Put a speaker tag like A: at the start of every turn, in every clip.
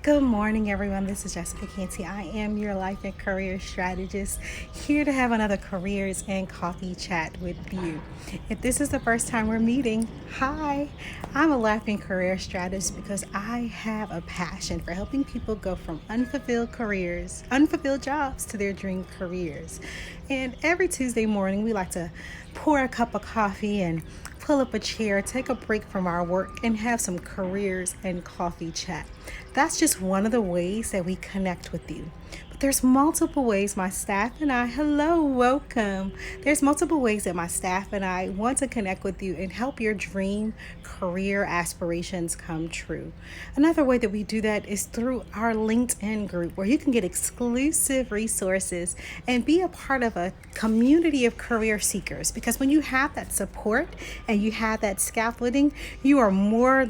A: Good morning, everyone. This is Jessica Canty. I am your life and career strategist, here to have another careers and coffee chat with you. If this is the first time we're meeting, hi. I'm a life and career strategist because I have a passion for helping people go from unfulfilled jobs to their dream careers. And every Tuesday morning, we like to pour a cup of coffee and pull up a chair, take a break from our work, and have some careers and coffee chat. That's just one of the ways that we connect with you. But there's multiple ways my staff and I, hello, welcome. There's multiple ways that my staff and I want to connect with you and help your dream career aspirations come true. Another way that we do that is through our LinkedIn group, where you can get exclusive resources and be a part of a community of career seekers. Because when you have that support and you have that scaffolding, you are more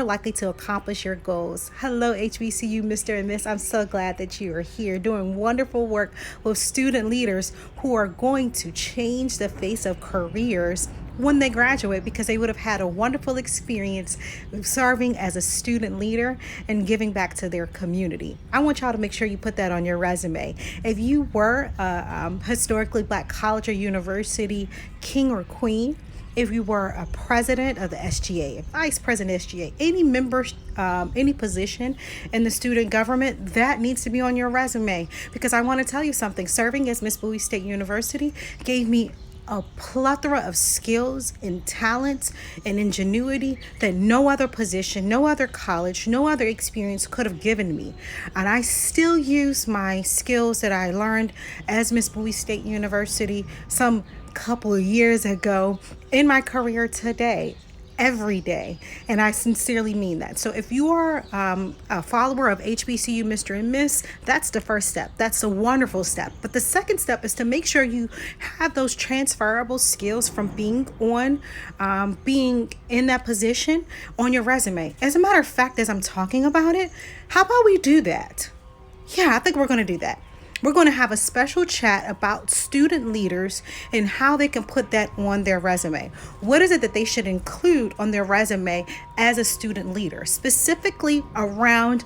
A: likely to accomplish your goals. Hello, HBCU Mr. and Miss. I'm so glad that you are here doing wonderful work with student leaders who are going to change the face of careers when they graduate, because they would have had a wonderful experience serving as a student leader and giving back to their community. I want y'all to make sure you put that on your resume. If you were a historically black college or university king or queen, if you were a president of the SGA, a vice president of SGA, any member, any position in the student government, that needs to be on your resume. Because I want to tell you something, serving as Miss Bowie State University gave me a plethora of skills and talents and ingenuity that no other position, no other college, no other experience could have given me. And I still use my skills that I learned as Miss Bowie State University some couple of years ago in my career today, every day. And I sincerely mean that. So if you are a follower of HBCU Mr. and Miss, that's the first step. That's a wonderful step. But the second step is to make sure you have those transferable skills from being in that position on your resume. As a matter of fact, as I'm talking about it, how about we do that? Yeah, I think we're going to do that. We're going to have a special chat about student leaders and how they can put that on their resume. What is it that they should include on their resume as a student leader, specifically around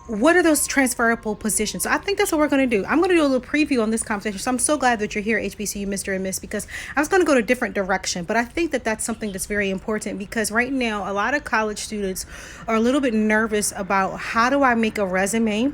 A: what are those transferable positions? So I think that's what we're going to do. I'm going to do a little preview on this conversation. So I'm so glad that you're here, HBCU Mr. and Miss, because I was going to go to a different direction. But I think that that's something that's very important, because right now a lot of college students are a little bit nervous about, how do I make a resume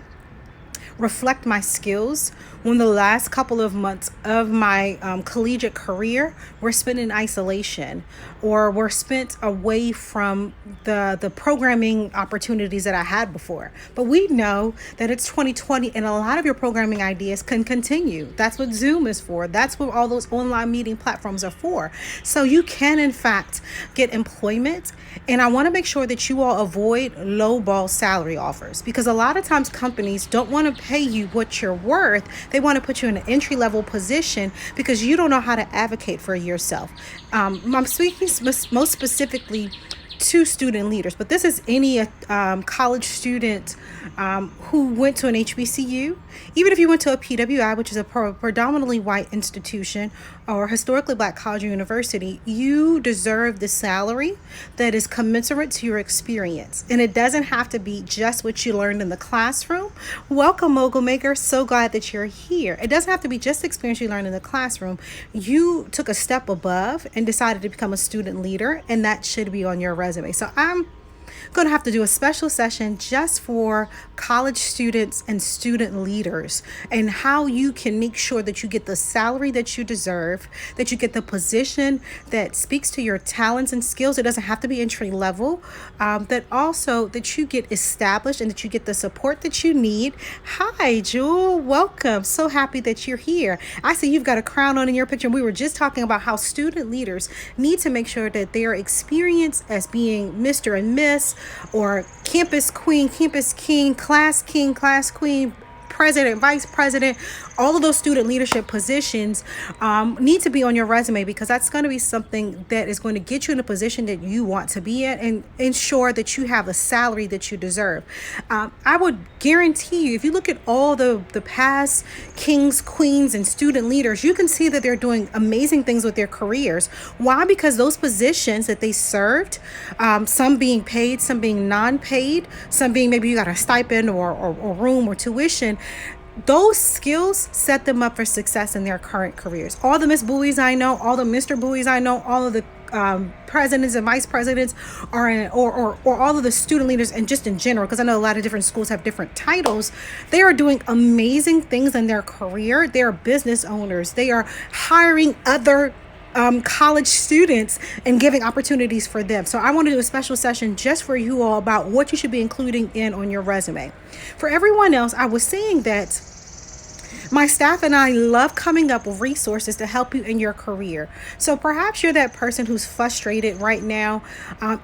A: reflect my skills when the last couple of months of my collegiate career were spent in isolation, or were spent away from the programming opportunities that I had before. But we know that it's 2020 and a lot of your programming ideas can continue. That's what Zoom is for. That's what all those online meeting platforms are for. So you can, in fact, get employment. And I want to make sure that you all avoid lowball salary offers, because a lot of times companies don't want to pay you what you're worth. They want to put you in an entry-level position because you don't know how to advocate for yourself. I'm speaking most specifically to student leaders, but this is any college student who went to an HBCU. Even if you went to a PWI, which is a predominantly white institution, or historically black college or university, you deserve the salary that is commensurate to your experience. And it doesn't have to be just what you learned in the classroom. Welcome, Mogul Maker. So glad that you're here. It doesn't have to be just the experience you learned in the classroom. You took a step above and decided to become a student leader, and that should be on your resume. So I'm going to have to do a special session just for college students and student leaders, and how you can make sure that you get the salary that you deserve, that you get the position that speaks to your talents and skills. It doesn't have to be entry level, that also that you get established and that you get the support that you need. Hi, Jewel. Welcome. So happy that you're here. I see you've got a crown on in your picture. We were just talking about how student leaders need to make sure that their experience as being Mr. and Miss, or campus queen, campus king, class queen, president, vice president, all of those student leadership positions need to be on your resume, because that's going to be something that is going to get you in a position that you want to be in and ensure that you have a salary that you deserve. I would guarantee you, if you look at all the past kings, queens, and student leaders, you can see that they're doing amazing things with their careers. Why? Because those positions that they served, some being paid, some being non-paid, some being maybe you got a stipend or room or tuition, those skills set them up for success in their current careers. All the Miss Bowies I know, all the Mr. Bowies I know, all of the presidents and vice presidents are in, or all of the student leaders, and just in general, because I know a lot of different schools have different titles, they are doing amazing things in their career. They are business owners. They are hiring other college students and giving opportunities for them. So I want to do a special session just for you all about what you should be including in on your resume. For everyone else, I was saying that my staff and I love coming up with resources to help you in your career. So perhaps you're that person who's frustrated right now.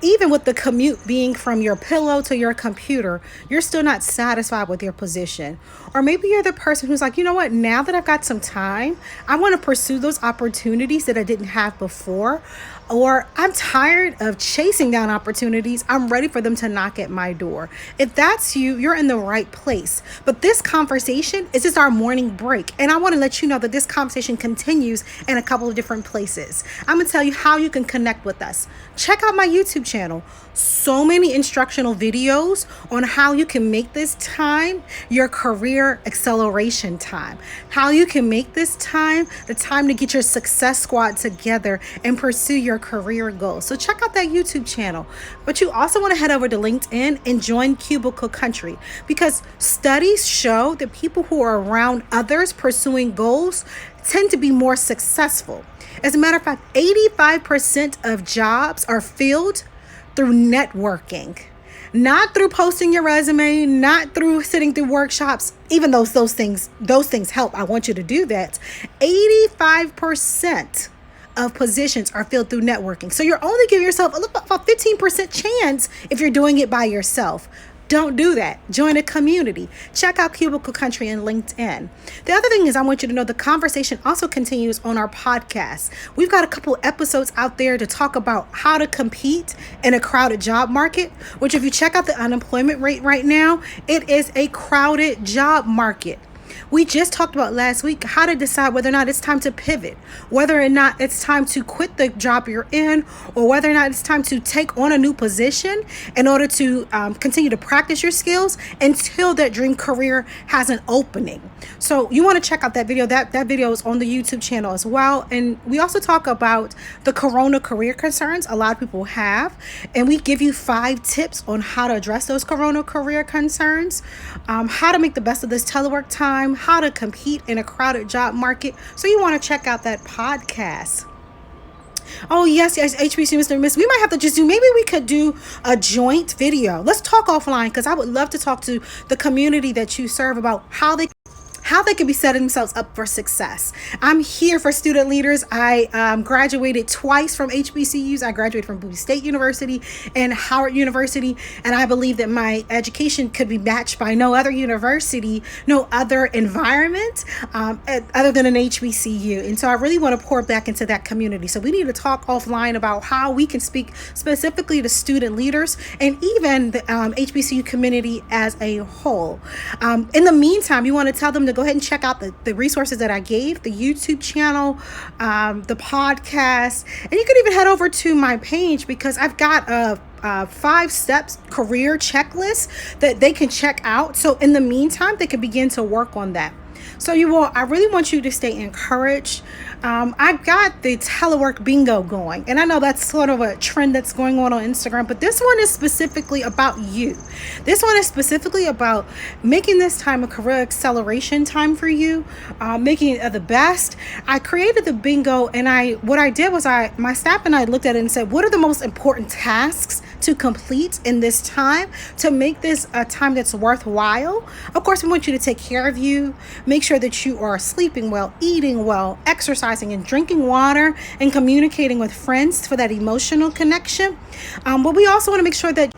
A: Even with the commute being from your pillow to your computer, you're still not satisfied with your position. Or maybe you're the person who's like, you know what, now that I've got some time, I want to pursue those opportunities that I didn't have before. Or I'm tired of chasing down opportunities. I'm ready for them to knock at my door. If that's you, you're in the right place. But this conversation is just our morning break. And I want to let you know that this conversation continues in a couple of different places. I'm going to tell you how you can connect with us. Check out my YouTube channel. So many instructional videos on how you can make this time your career acceleration time. How you can make this time the time to get your success squad together and pursue your career goals. So check out that YouTube channel. But you also want to head over to LinkedIn and join Cubicle Country, because studies show that people who are around others pursuing goals tend to be more successful. As a matter of fact, 85% of jobs are filled through networking, not through posting your resume, not through sitting through workshops, even though those things help. I want you to do that. 85% of positions are filled through networking. So you're only giving yourself about 15% chance if you're doing it by yourself. Don't do that. Join a community. Check out Cubicle Country and LinkedIn. The other thing is, I want you to know the conversation also continues on our podcast. We've got a couple episodes out there to talk about how to compete in a crowded job market, which if you check out the unemployment rate right now, it is a crowded job market. We just talked about last week how to decide whether or not it's time to pivot, whether or not it's time to quit the job you're in, or whether or not it's time to take on a new position in order to continue to practice your skills until that dream career has an opening. So you want to check out that video. That video is on the YouTube channel as well. And we also talk about the corona career concerns a lot of people have. And we give you 5 tips on how to address those corona career concerns, how to make the best of this telework time, how to compete in a crowded job market. So you want to check out that podcast. Oh, yes, HBC, Mr. Miss. We might have to maybe we could do a joint video. Let's talk offline, because I would love to talk to the community that you serve about how they can be setting themselves up for success. I'm here for student leaders. I graduated twice from HBCUs. I graduated from Bowie State University and Howard University, and I believe that my education could be matched by no other university, no other environment other than an HBCU. And so I really want to pour back into that community. So we need to talk offline about how we can speak specifically to student leaders and even the HBCU community as a whole. In the meantime, you want to tell them to go ahead and check out the resources that I gave, the YouTube channel, the podcast, and you can even head over to my page, because I've got a 5 steps career checklist that they can check out. So in the meantime, they can begin to work on that. So I really want you to stay encouraged. I've got the telework bingo going, and I know that's sort of a trend that's going on Instagram, but this one is specifically about you. This one is specifically about making this time a career acceleration time for you, making it the best. I created the bingo, and what I did was my staff and I looked at it and said, what are the most important tasks to complete in this time to make this a time that's worthwhile? Of course, we want you to take care of you, make sure that you are sleeping well, eating well, exercising and drinking water, and communicating with friends for that emotional connection. But we also want to make sure that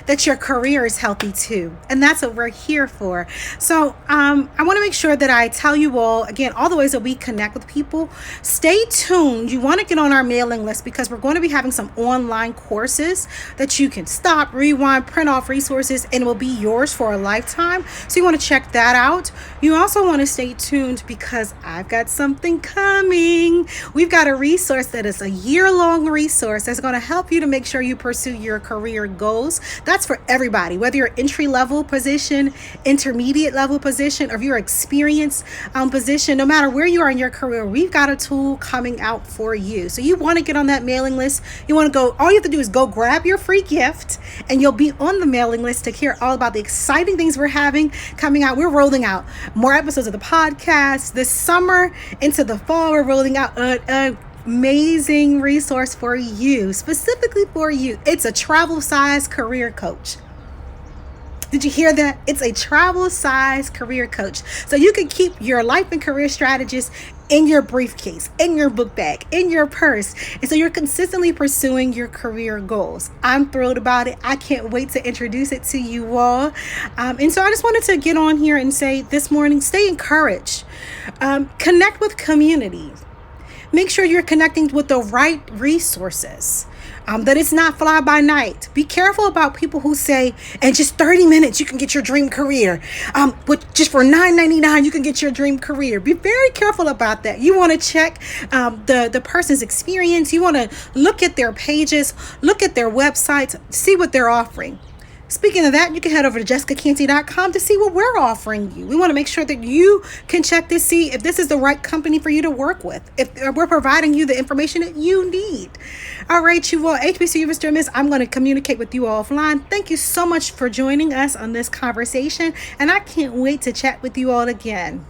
A: that your career is healthy too. And that's what we're here for. So I want to make sure that I tell you all, again, all the ways that we connect with people. Stay tuned. You want to get on our mailing list because we're going to be having some online courses that you can stop, rewind, print off resources, and it will be yours for a lifetime. So you want to check that out. You also want to stay tuned because I've got something coming. We've got a resource that is a year-long resource that's going to help you to make sure you pursue your career goals. That's for everybody, whether you're entry-level position, intermediate level position, or if you're experienced position. No matter where you are in your career, we've got a tool coming out for you. So you want to get on that mailing list. You want to go, all you have to do is go grab your free gift and you'll be on the mailing list to hear all about the exciting things we're having coming out. We're rolling out more episodes of the podcast this summer into the fall. We're rolling out an amazing resource for you, specifically for you. It's a travel size career coach. Did you hear that? It's a travel size career coach. So you can keep your life and career strategies in your briefcase, in your book bag, in your purse. And so you're consistently pursuing your career goals. I'm thrilled about it. I can't wait to introduce it to you all. And so I just wanted to get on here and say this morning, stay encouraged. Connect with community. Make sure you're connecting with the right resources. That it's not fly by night. Be careful about people who say, in just 30 minutes, you can get your dream career. But just for $9.99, you can get your dream career. Be very careful about that. You want to check the person's experience. You want to look at their pages, look at their websites, see what they're offering. Speaking of that, you can head over to jessicacanty.com to see what we're offering you. We want to make sure that you can check to see if this is the right company for you to work with, if we're providing you the information that you need. All right, you all, HBCU Mr. Miss, I'm going to communicate with you offline. Thank you so much for joining us on this conversation, and I can't wait to chat with you all again.